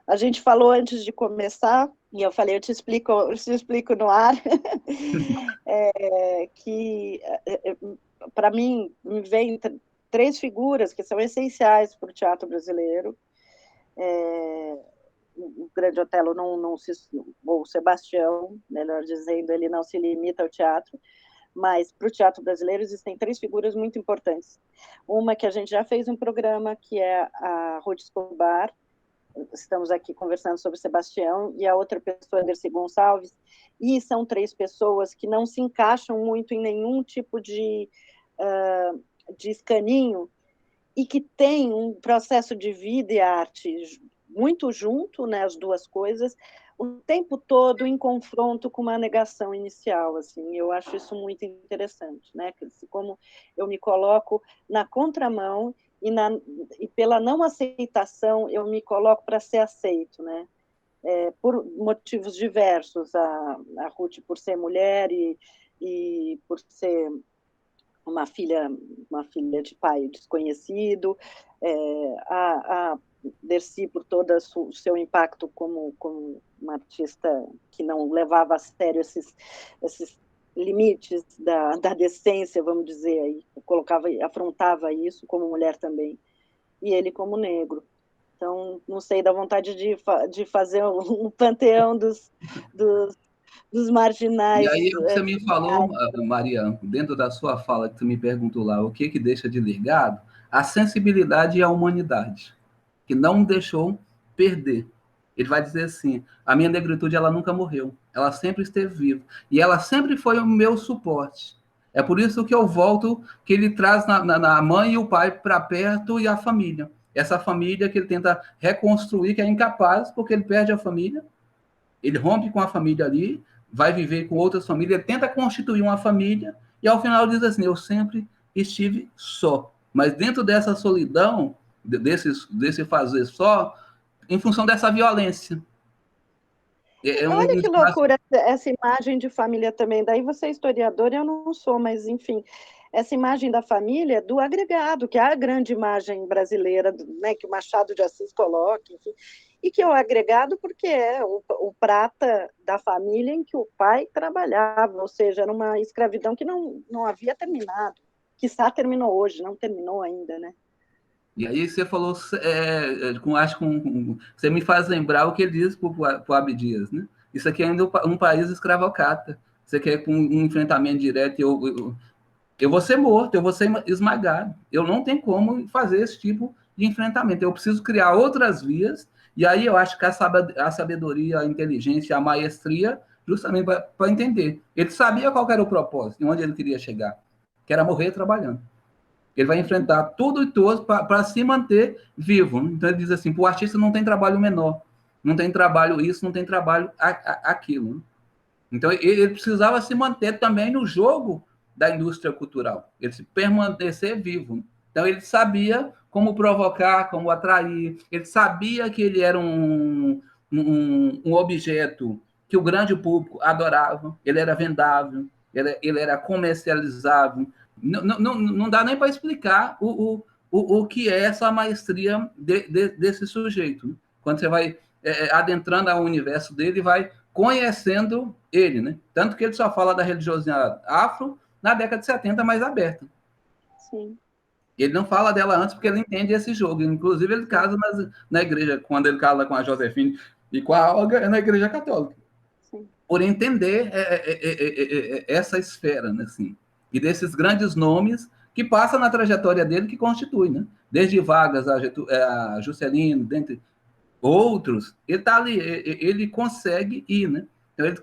A gente falou antes de começar, e eu falei, eu te explico no ar, que para mim me vem 3 figuras que são essenciais para o teatro brasileiro. O Grande Otelo ou o Sebastião, melhor dizendo, ele não se limita ao teatro, mas para o teatro brasileiro existem 3 figuras muito importantes. Uma que a gente já fez um programa, que é a Ruth Escobar, estamos aqui conversando sobre Sebastião, e a outra pessoa é Dercy Gonçalves, e são 3 pessoas que não se encaixam muito em nenhum tipo de escaninho, e que têm um processo de vida e arte muito junto, né, as duas coisas, o tempo todo em confronto com uma negação inicial, assim, eu acho isso muito interessante, né, como eu me coloco na contramão e pela não aceitação eu me coloco para ser aceito, né, por motivos diversos, a Ruth por ser mulher e por ser uma filha de pai desconhecido, a Dercy por todo o seu impacto como uma artista que não levava a sério esses limites da decência, vamos dizer, aí, afrontava isso como mulher também, e ele como negro. Então, não sei, dá vontade de fazer um panteão dos E marginais. aí você me falou, Maria, dentro da sua fala, que você me perguntou lá, o que deixa de ligado? A sensibilidade e a humanidade, que não deixou perder. Ele vai dizer assim, a minha negritude, ela nunca morreu, ela sempre esteve viva, e ela sempre foi o meu suporte. É por isso que eu volto, que ele traz na mãe e o pai para perto e a família. Essa família que ele tenta reconstruir, que é incapaz, porque ele perde a família, ele rompe com a família ali, vai viver com outras famílias, tenta constituir uma família, e ao final diz assim, eu sempre estive só. Mas dentro dessa solidão, desse fazer só, em função dessa violência. Olha que loucura essa imagem de família também. Daí você é historiador, eu não sou, mas enfim, essa imagem da família do agregado, que é a grande imagem brasileira, né, que o Machado de Assis coloca, enfim, e que é o agregado porque é o prata da família em que o pai trabalhava, ou seja, era uma escravidão que não havia terminado, quiçá terminou hoje, não terminou ainda, né? E aí você falou, você me faz lembrar o que ele diz para o Abdias, né? Isso aqui é ainda um país escravocrata. Você quer com um enfrentamento direto, eu vou ser morto, eu vou ser esmagado. Eu não tenho como fazer esse tipo de enfrentamento. Eu preciso criar outras vias, e aí eu acho que a sabedoria, a inteligência, a maestria, justamente para entender. Ele sabia qual era o propósito, e onde ele queria chegar, que era morrer trabalhando. Ele vai enfrentar tudo e todos para se manter vivo. Então ele diz assim, o artista não tem trabalho menor, não tem trabalho isso, não tem trabalho aquilo. Então ele precisava se manter também no jogo da indústria cultural, ele se permanecer vivo. Então ele sabia como provocar, como atrair, ele sabia que ele era um objeto que o grande público adorava, ele era vendável, ele era comercializável. Não dá nem para explicar o que é essa maestria desse sujeito. Quando você vai adentrando ao universo dele, vai conhecendo ele, né? Tanto que ele só fala da religiosidade afro na década de 70, mais aberta. Sim. Ele não fala dela antes porque ele entende esse jogo. Inclusive, ele casa na igreja, quando ele casa com a Josefine e com a Olga, na igreja católica. Sim. Por entender essa esfera, né? Assim, e desses grandes nomes que passam na trajetória dele, que constitui, né? Desde Vargas a Juscelino, dentre outros, ele está ali, ele consegue ir, né? Então, ele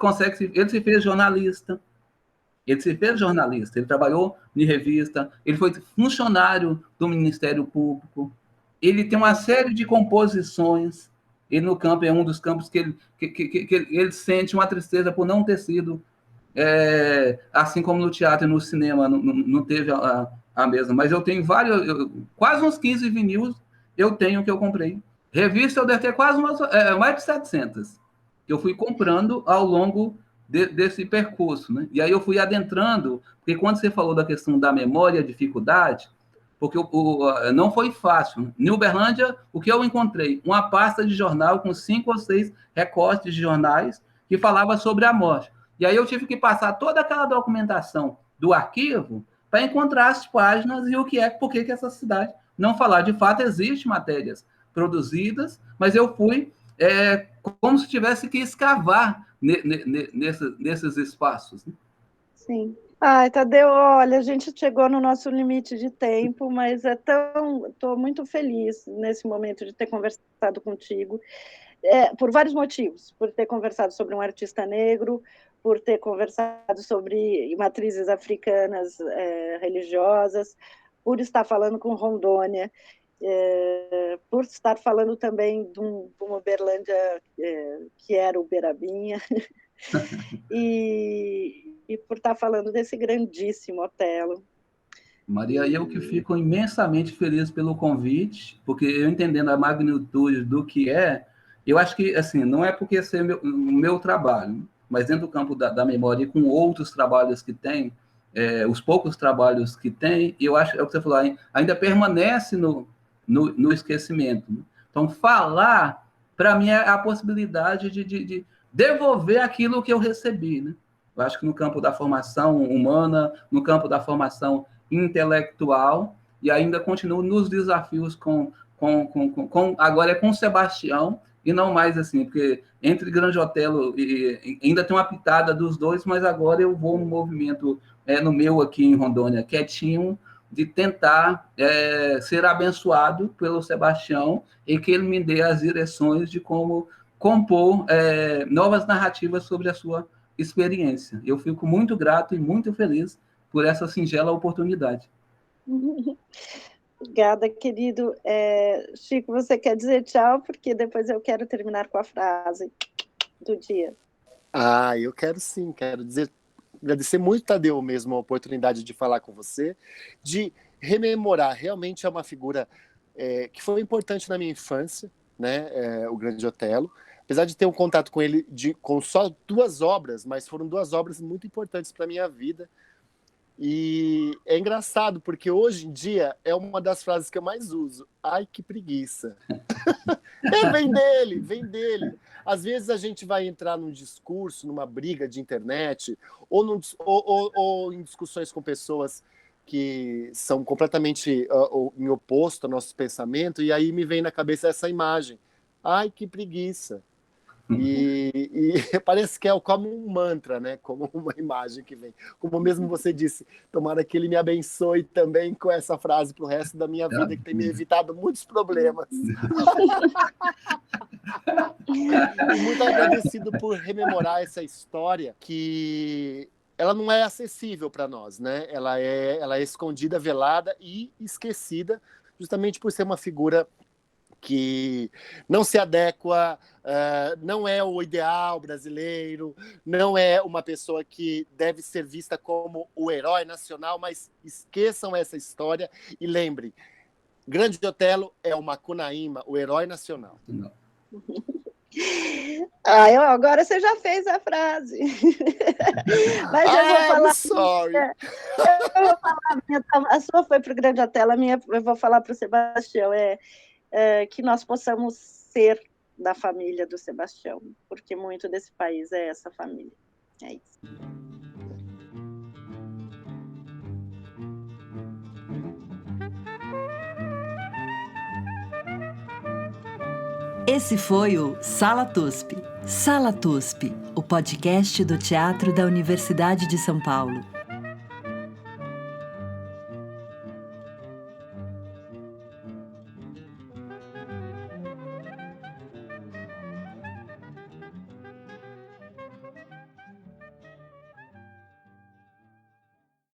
se fez jornalista, ele trabalhou em revista, ele foi funcionário do Ministério Público, ele tem uma série de composições, ele no campo é um dos campos que ele sente uma tristeza por não ter sido, assim como no teatro e no cinema, não teve a mesma, mas eu tenho quase uns 15 vinis eu tenho que eu comprei. Revista eu devo ter quase mais de 700, que eu fui comprando ao longo desse percurso, né? E aí eu fui adentrando, porque quando você falou da questão da memória, dificuldade, porque não foi fácil. Em Uberlândia, o que eu encontrei? Uma pasta de jornal com 5 ou 6 recortes de jornais que falava sobre a morte. E aí eu tive que passar toda aquela documentação do arquivo para encontrar as páginas e por que essa cidade não falar. De fato, existem matérias produzidas, mas eu fui como se tivesse que escavar nesses espaços. Né? Sim. Ai, Tadeu, olha, a gente chegou no nosso limite de tempo, mas estou muito feliz nesse momento de ter conversado contigo, por vários motivos, por ter conversado sobre um artista negro, por ter conversado sobre matrizes africanas religiosas, por estar falando com Rondônia, por estar falando também de uma Uberlândia que era Uberabinha, e por estar falando desse grandíssimo Otelo. Maria, eu que fico imensamente feliz pelo convite, porque eu entendendo a magnitude do que eu acho que, assim, não é porque esse é o meu trabalho, mas dentro do campo da memória e com outros trabalhos que tem, os poucos trabalhos que tem, eu acho, é o que você falou, ainda permanece no esquecimento. Né? Então, falar, para mim, é a possibilidade de devolver aquilo que eu recebi, né? Eu acho que no campo da formação humana, no campo da formação intelectual, e ainda continuo nos desafios agora é com o Sebastião, e não mais assim, porque entre Grande Otelo e ainda tem uma pitada dos dois, mas agora eu vou no movimento, no meu aqui em Rondônia, quietinho, de tentar ser abençoado pelo Sebastião e que ele me dê as direções de como compor novas narrativas sobre a sua experiência. Eu fico muito grato e muito feliz por essa singela oportunidade. Obrigada, querido. Chico, você quer dizer tchau? Porque depois eu quero terminar com a frase do dia. Eu quero sim, agradecer muito, Tadeu, mesmo a oportunidade de falar com você, de rememorar. Realmente é uma figura que foi importante na minha infância, né? O Grande Otelo. Apesar de ter um contato com ele com só 2 obras, mas foram 2 obras muito importantes para a minha vida. E é engraçado, porque hoje em dia é uma das frases que eu mais uso. Ai, que preguiça. Vem dele. Às vezes a gente vai entrar num discurso, numa briga de internet, ou em discussões com pessoas que são completamente em oposto ao nosso pensamento, e aí me vem na cabeça essa imagem. Ai, que preguiça. E parece que é como um mantra, né? Como uma imagem que vem. Como mesmo você disse, tomara que ele me abençoe também com essa frase para o resto da minha vida, que tem me evitado muitos problemas. E muito agradecido por rememorar essa história que ela não é acessível para nós, né? Ela é escondida, velada e esquecida, justamente por ser uma figura que não se adequa, não é o ideal brasileiro, não é uma pessoa que deve ser vista como o herói nacional, mas esqueçam essa história e lembrem, Grande Otelo é o Macunaíma, o herói nacional. Não. Agora você já fez a frase. Mas eu vou falar. Sorry. Eu vou falar, a sua foi para o Grande Otelo, a minha eu vou falar para o Sebastião. Que nós possamos ser da família do Sebastião, porque muito desse país é essa família. É isso. Esse foi o Sala TUSP. Sala TUSP, o podcast do Teatro da Universidade de São Paulo.